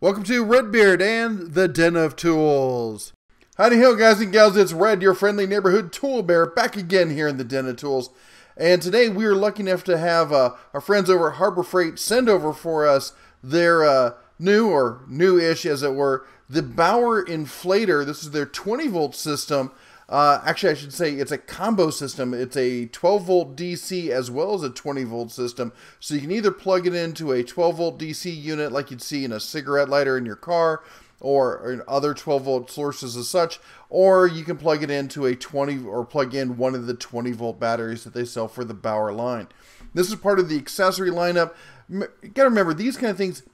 Welcome to Redbeard and the Den of Tools. Howdy ho, guys and gals, it's Red, your friendly neighborhood tool bear, back again here in the Den of Tools. And today we are lucky enough to have our friends over at Harbor Freight send over for us their new-ish as it were, the Bauer Inflator. This is their 20-volt system. Actually, I should say it's a combo system. It's a 12-volt DC as well as a 20-volt system. So you can either plug it into a 12-volt DC unit like you'd see in a cigarette lighter in your car or in other 12-volt sources as such, or you can plug it into a plug in one of the 20-volt batteries that they sell for the Bauer line. This is part of the accessory lineup. You gotta remember, these kind of things,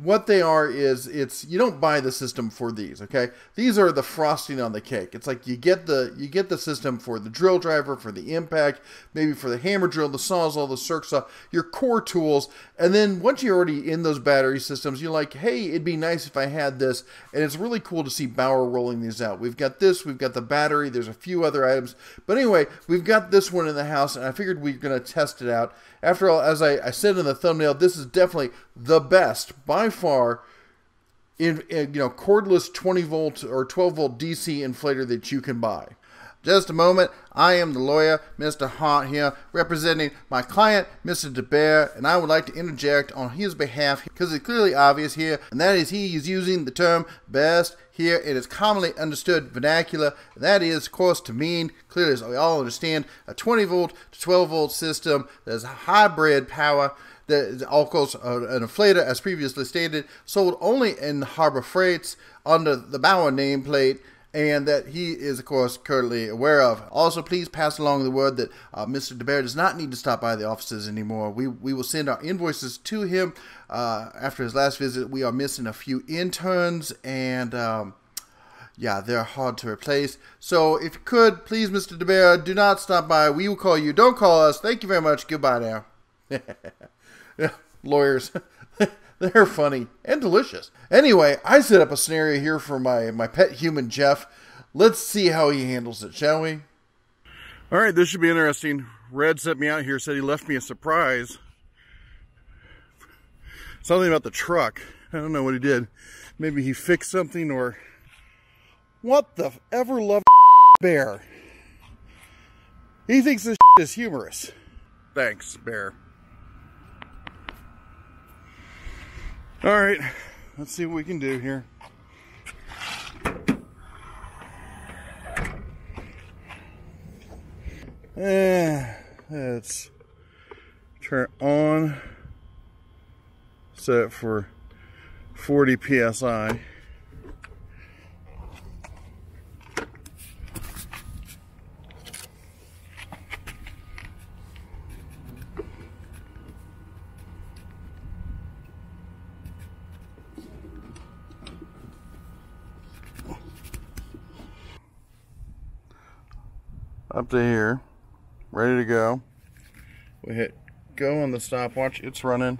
what they are is, you don't buy the system for these, okay? These are the frosting on the cake. It's like you get the system for the drill driver, for the impact, maybe for the hammer drill, the sawzall, the circ saw, your core tools. And then once you're already in those battery systems, you're like, hey, it'd be nice if I had this. And it's really cool to see Bauer rolling these out. We've got this, we've got the battery, there's a few other items. But anyway, we've got this one in the house, and I figured we were going to test it out. After all, as I said in the thumbnail, this is definitely the best, by far, in cordless 20-volt or 12-volt DC inflator that you can buy. Just a moment, I am the lawyer, Mr. Hart here, representing my client, Mr. DeBear, and I would like to interject on his behalf, because it's clearly obvious here, and that is he is using the term best here in its commonly understood vernacular, and that is, of course, to mean, clearly as we all understand, a 20-volt to 12-volt system that is hybrid power, that is, of course, an inflator, as previously stated, sold only in Harbor Freights under the Bauer nameplate, and that he is, of course, currently aware of. Also, please pass along the word that Mr. DeBear does not need to stop by the offices anymore. We will send our invoices to him. After his last visit, we are missing a few interns, and yeah, they're hard to replace. So if you could, please, Mr. DeBear, do not stop by. We will call you. Don't call us. Thank you very much. Goodbye now. Yeah, lawyers. They're funny and delicious. Anyway, I set up a scenario here for my pet human, Jeff. Let's see how he handles it, shall we? All right, this should be interesting. Red sent me out here, said he left me a surprise. Something about the truck. I don't know what he did. Maybe he fixed something or... What the ever-loving bear? He thinks this is humorous. Thanks, bear. All right, let's see what we can do here. Let's turn it on, set it for 40 PSI. Up to here, ready to go. We hit go on the stopwatch, it's running.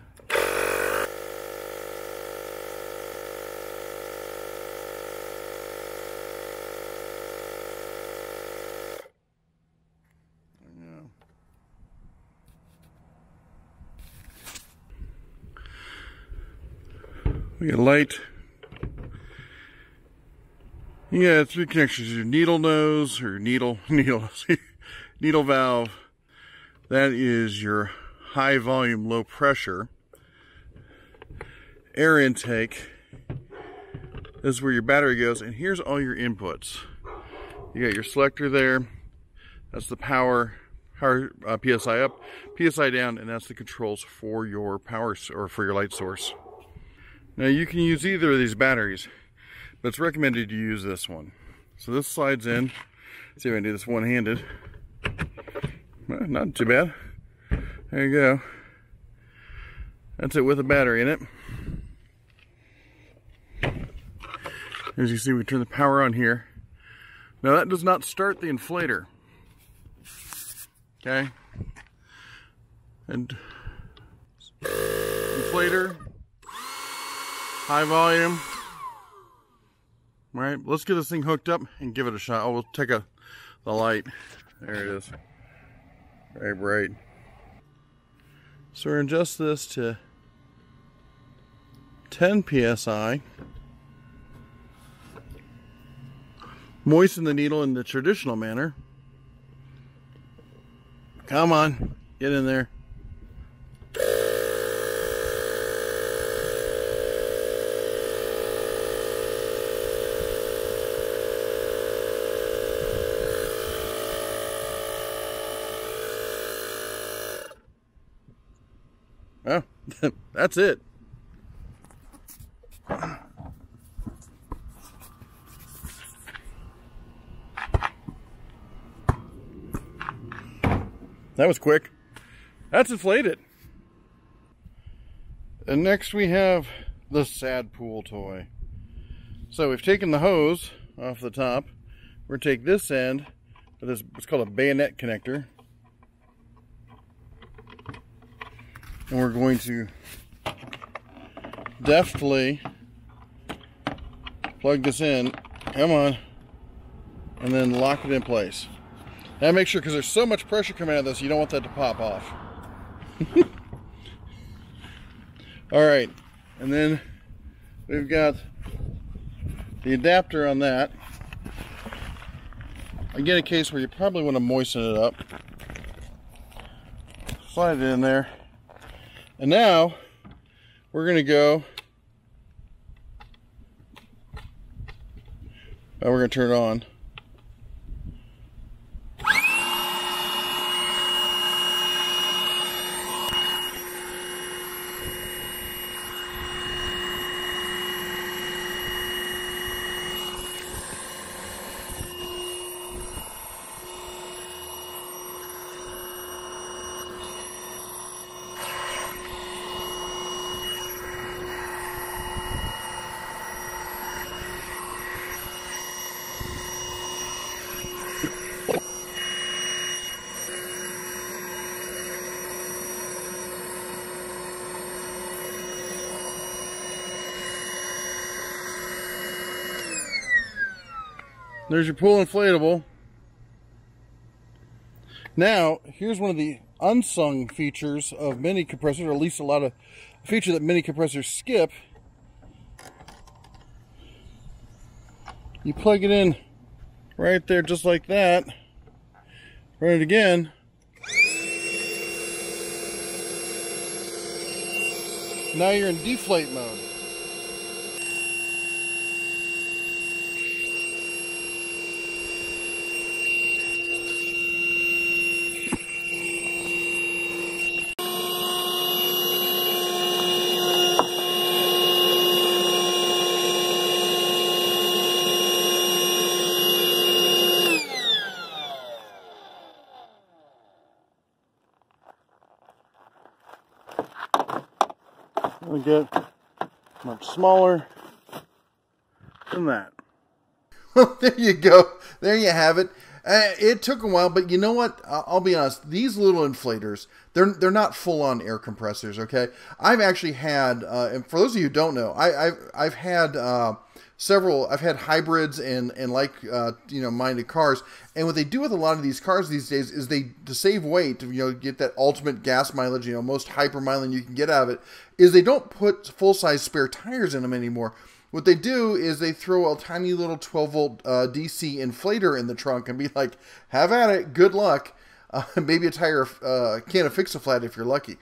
We get light. Yeah, 3 connections, your needle nose, or needle valve. That is your high volume, low pressure. Air intake. This is where your battery goes, and here's all your inputs. You got your selector there. That's the power PSI up, PSI down, and that's the controls for your power, or for your light source. Now you can use either of these batteries, but it's recommended you use this one. So this slides in. Let's see if I can do this one-handed. Not too bad. There you go. That's it with a battery in it. As you see, we turn the power on here. Now that does not start the inflator. Okay? And inflator, high volume. All right, let's get this thing hooked up and give it a shot. Oh, we'll take the light. There it is. Very bright. So we're going to adjust this to 10 PSI. moisten the needle in the traditional manner. Come on, get in there. Well, that's it. That was quick. That's inflated. And next we have the sad pool toy. So we've taken the hose off the top. We're going to take this end, but it's called a bayonet connector. And we're going to deftly plug this in. Come on. And then lock it in place. Now make sure, because there's so much pressure coming out of this, you don't want that to pop off. Alright, and then we've got the adapter on that. Again, a case where you probably want to moisten it up. Slide it in there. And now we're going to go, now we're going to turn it on. There's your pool inflatable. Now, here's one of the unsung features of mini compressors, or at least a feature that mini compressors skip. You plug it in right there just like that. Run it again. Now you're in deflate mode. We get much smaller than that. Well, there you go. There you have it. It took a while, but you know what? I'll be honest. These little inflators, they're not full-on air compressors. Okay, I've actually had, and for those of you who don't know, I've had several. I've had hybrids and minded cars. And what they do with a lot of these cars these days is to save weight, to get that ultimate gas mileage, most hyper mileage you can get out of it, is they don't put full-size spare tires in them anymore. What they do is they throw a tiny little 12-volt DC inflator in the trunk and be like, have at it, good luck. Maybe a tire can of Fix-A-Flat if you're lucky.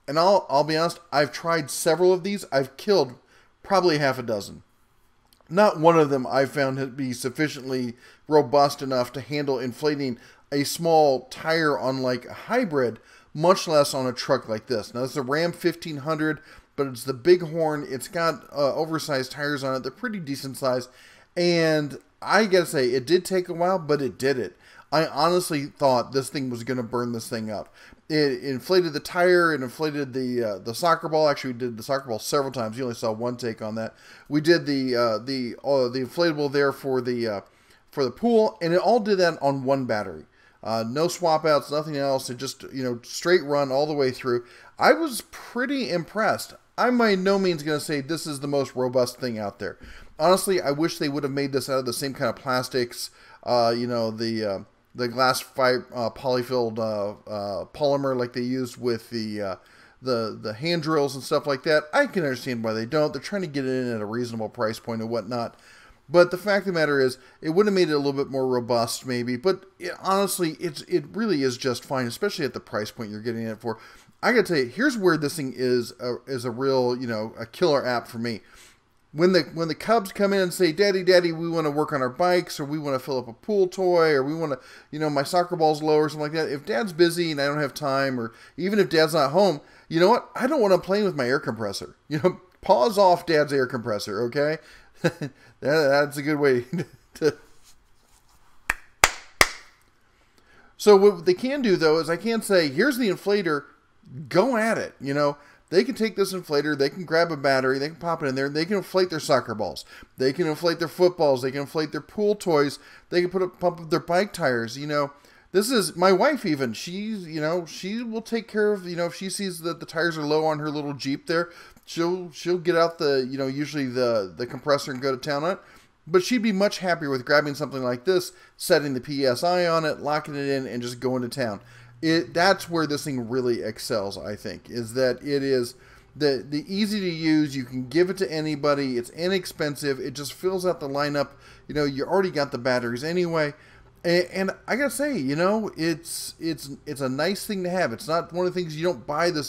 And I'll be honest, I've tried several of these. I've killed probably half a dozen. Not one of them I found to be sufficiently robust enough to handle inflating a small tire on like a hybrid, much less on a truck like this. Now, this is a Ram 1500, but it's the Bighorn. It's got oversized tires on it. They're pretty decent size. And I gotta say, it did take a while, but it did it. I honestly thought this thing was going to burn this thing up. It inflated the tire, it inflated the soccer ball. Actually, we did the soccer ball several times. You only saw one take on that. We did the inflatable there for the pool, and it all did that on one battery. No swap outs, nothing else. It just straight run all the way through. I was pretty impressed. I'm by no means going to say this is the most robust thing out there. Honestly, I wish they would have made this out of the same kind of plastics. The glass polyfilled polymer like they used with the hand drills and stuff like that. I can understand why they don't. They're trying to get it in at a reasonable price point and whatnot. But the fact of the matter is, it would have made it a little bit more robust, maybe. But honestly, it really is just fine, especially at the price point you're getting it for. I gotta tell you, here's where this thing is a real, a killer app for me. When the Cubs come in and say, "Daddy, Daddy, we want to work on our bikes, or we want to fill up a pool toy, or we want to, my soccer ball's low, or something like that." If Dad's busy and I don't have time, or even if Dad's not home, you know what? I don't want to play with my air compressor. Pause off Dad's air compressor, okay? That's a good way to. So what they can do, though, is I can say, here's the inflator, go at it, They can take this inflator, they can grab a battery, they can pop it in there, they can inflate their soccer balls, they can inflate their footballs, they can inflate their pool toys, they can pump up their bike tires, This is, my wife even, she will take care of, if she sees that the tires are low on her little Jeep there, she'll get out the, usually the compressor and go to town on it. But she'd be much happier with grabbing something like this, setting the PSI on it, locking it in, and just going to town. That's where this thing really excels, I think, is that it is the easy to use. You can give it to anybody. It's inexpensive. It just fills out the lineup. You already got the batteries anyway. And I gotta say, it's a nice thing to have. It's not one of the things you don't buy the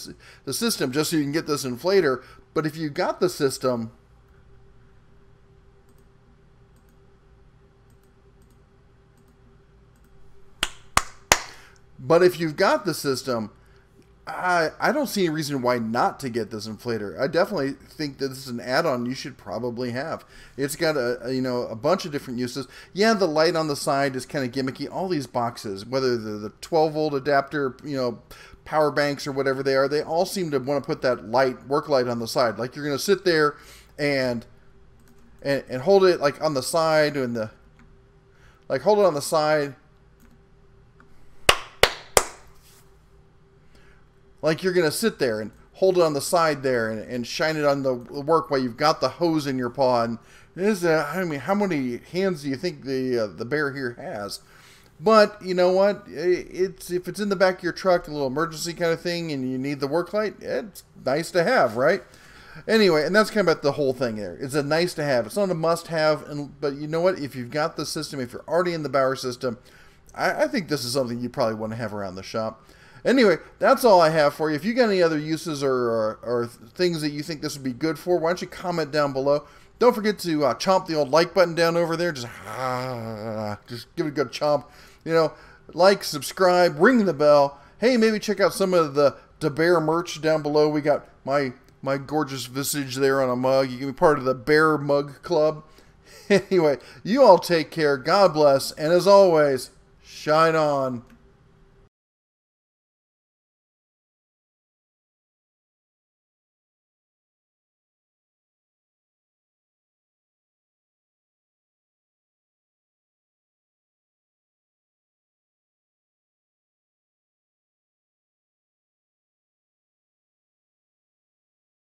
system just so you can get this inflator. But if you got the system, I don't see any reason why not to get this inflator. I definitely think that this is an add-on you should probably have. It's got a bunch of different uses. Yeah, the light on the side is kind of gimmicky. All these boxes, whether they're the 12-volt adapter, power banks or whatever they are, they all seem to want to put that work light on the side. Like you're going to sit there and hold it like on the side hold it on the side. Like you're going to sit there and hold it on the side there and shine it on the work while you've got the hose in your paw. And how many hands do you think the bear here has? But you know what? If it's in the back of your truck, a little emergency kind of thing, and you need the work light, it's nice to have, right? Anyway, and that's kind of about the whole thing there. It's a nice to have. It's not a must have, but you know what? If you've got the system, if you're already in the Bauer system, I think this is something you probably want to have around the shop. Anyway, that's all I have for you. If you got any other uses or things that you think this would be good for, why don't you comment down below. Don't forget to chomp the old like button down over there. Just give it a good chomp. Like, subscribe, ring the bell. Hey, maybe check out some of the Bear merch down below. We got my gorgeous visage there on a mug. You can be part of the Bear Mug Club. Anyway, you all take care. God bless. And as always, shine on.